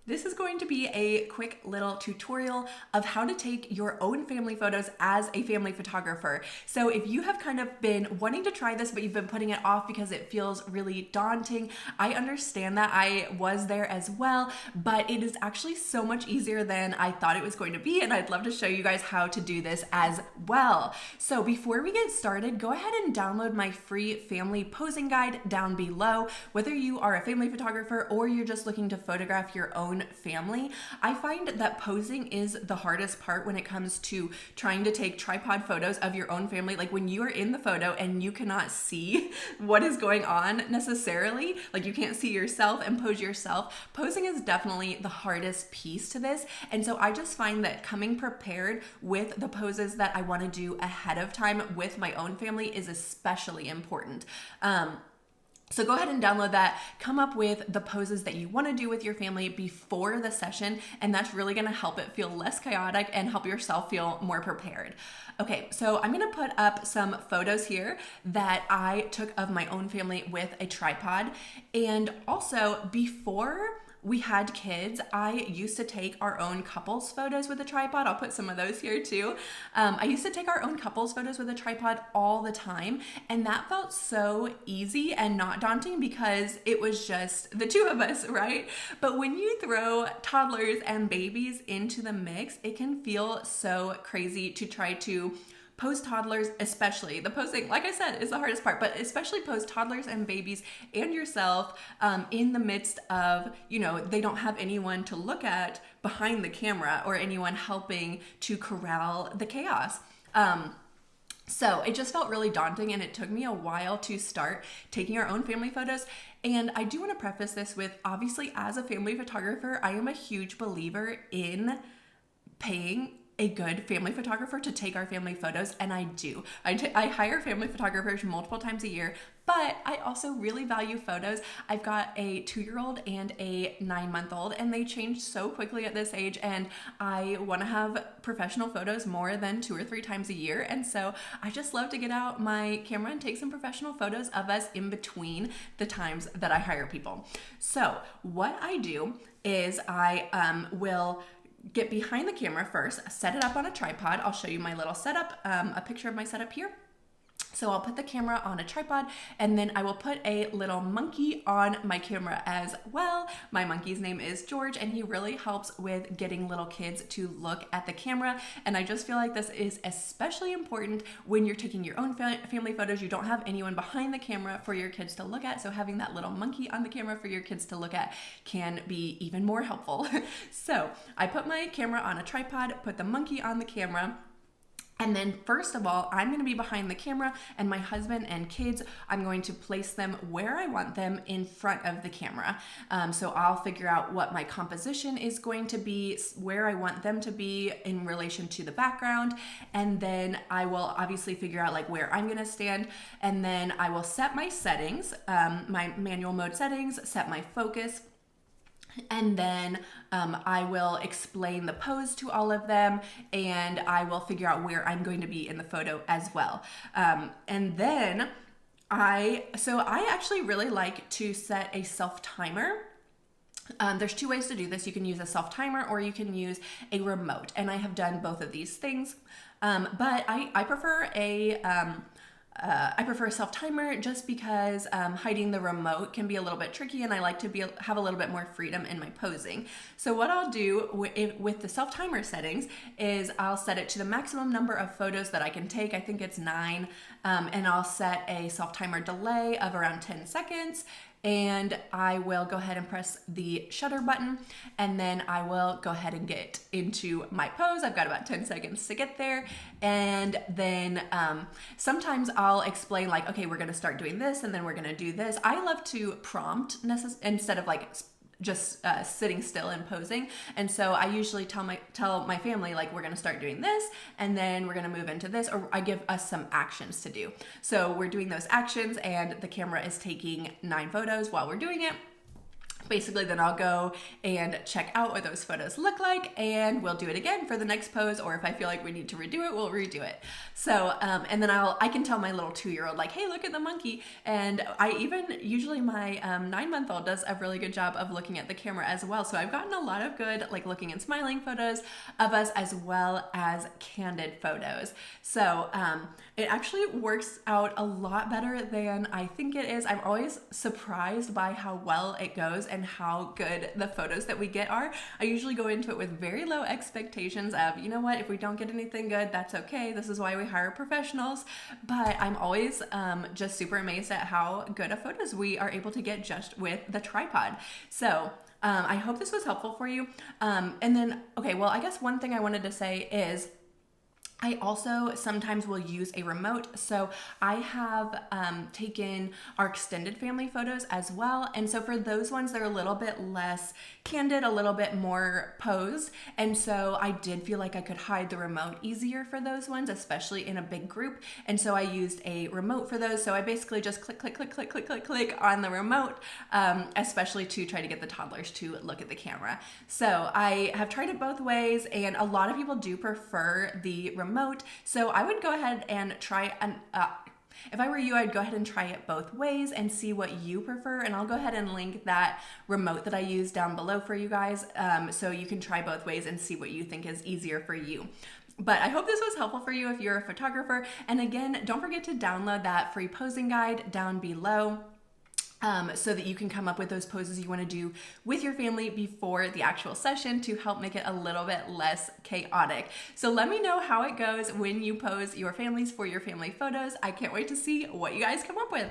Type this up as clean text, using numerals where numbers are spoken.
This is going to be a quick little tutorial of how to take your own family photos as a family photographer. So if you have kind of been wanting to try this, but you've been putting it off because it feels really daunting, I understand that. I was there as well, but it is actually so much easier than I thought it was going to be, and I'd love to show you guys how to do this as well. So before we get started, go ahead and download my free family posing guide down below. Whether you are a family photographer or you're just looking to photograph your own family, I find that posing is the hardest part when it comes to trying to take tripod photos of your own family. Like when you are in the photo and you cannot see what is going on necessarily, like you can't see yourself and pose yourself, posing is definitely the hardest piece to this. And so I just find that coming prepared with the poses that I want to do ahead of time with my own family is especially important. So go ahead and download that, come up with the poses that you want to do with your family before the session, and that's really going to help it feel less chaotic and help yourself feel more prepared. Okay, so I'm going to put up some photos here that I took of my own family with a tripod. And also, before we had kids, I used to take our own couples photos with a tripod. I'll put some of those here too. I used to take our own couples photos with a tripod all the time, and that felt so easy and not daunting because it was just the two of us, right? But when you throw toddlers and babies into the mix, it can feel so crazy to try to pose toddlers, especially. The posing, like I said, is the hardest part, but especially pose toddlers and babies and yourself in the midst of, they don't have anyone to look at behind the camera or anyone helping to corral the chaos. So it just felt really daunting, and it took me a while to start taking our own family photos. And I do want to preface this with, obviously, as a family photographer, I am a huge believer in paying a good family photographer to take our family photos, and I do. I hire family photographers multiple times a year, but I also really value photos. I've got a 2-year-old and a 9-month-old, and they change so quickly at this age, and I want to have professional photos more than 2 or 3 times a year, and so I just love to get out my camera and take some professional photos of us in between the times that I hire people. So what I do is I will get behind the camera first, set it up on a tripod. I'll show you my little setup, a picture of my setup here. So I'll put the camera on a tripod, and then I will put a little monkey on my camera as well. My monkey's name is George, and he really helps with getting little kids to look at the camera. And I just feel like this is especially important when you're taking your own family photos. You don't have anyone behind the camera for your kids to look at, so having that little monkey on the camera for your kids to look at can be even more helpful. So I put my camera on a tripod, put the monkey on the camera, and then first of all, I'm going to be behind the camera, and my husband and kids, I'm going to place them where I want them in front of the camera. So I'll figure out what my composition is going to be, where I want them to be in relation to the background, and then I will obviously figure out like where I'm going to stand, and then I will set my settings, my manual mode settings, set my focus. And then I will explain the pose to all of them, and I will figure out where I'm going to be in the photo as well. And then I actually really like to set a self timer. There's 2 ways to do this. You can use a self timer or you can use a remote, and I have done both of these things. But I prefer a self-timer just because hiding the remote can be a little bit tricky, and I like to have a little bit more freedom in my posing. So what I'll do with the self-timer settings is I'll set it to the maximum number of photos that I can take. I think it's 9, and I'll set a self-timer delay of around 10 seconds. And I will go ahead and press the shutter button, and then I will go ahead and get into my pose. I've got about 10 seconds to get there, and then sometimes I'll explain like, okay, we're gonna start doing this, and then we're gonna do this. I love to prompt instead of like just sitting still and posing. And so I usually tell my family, like, we're gonna start doing this, and then we're gonna move into this, or I give us some actions to do. So we're doing those actions, and the camera is taking 9 photos while we're doing it. basically then I'll go and check out what those photos look like, and we'll do it again for the next pose, or if I feel like we need to redo it, we'll redo it. So and then I can tell my little 2-year-old like, hey, look at the monkey. And I even usually my 9-month-old does a really good job of looking at the camera as well. So I've gotten a lot of good like looking and smiling photos of us, as well as candid photos. So it actually works out a lot better than I think it is. I'm always surprised by how well it goes and how good the photos that we get are. I usually go into it with very low expectations of, you know what, if we don't get anything good, that's okay. This is why we hire professionals. But I'm always just super amazed at how good of photos we are able to get just with the tripod. So I hope this was helpful for you. And then, okay, well, I guess one thing I wanted to say is I also sometimes will use a remote. So I have taken our extended family photos as well. And so for those ones, they're a little bit less candid, a little bit more posed. And so I did feel like I could hide the remote easier for those ones, especially in a big group. And so I used a remote for those. So I basically just click, click, click, click, click, click, click on the remote, especially to try to get the toddlers to look at the camera. So I have tried it both ways, and a lot of people do prefer the remote. So I would go ahead and try if I were you, I'd go ahead and try it both ways and see what you prefer. And I'll go ahead and link that remote that I use down below for you guys, so you can try both ways and see what you think is easier for you. But I hope this was helpful for you if you're a photographer. And again, don't forget to download that free posing guide down below, so that you can come up with those poses you want to do with your family before the actual session to help make it a little bit less chaotic. So let me know how it goes when you pose your families for your family photos. I can't wait to see what you guys come up with.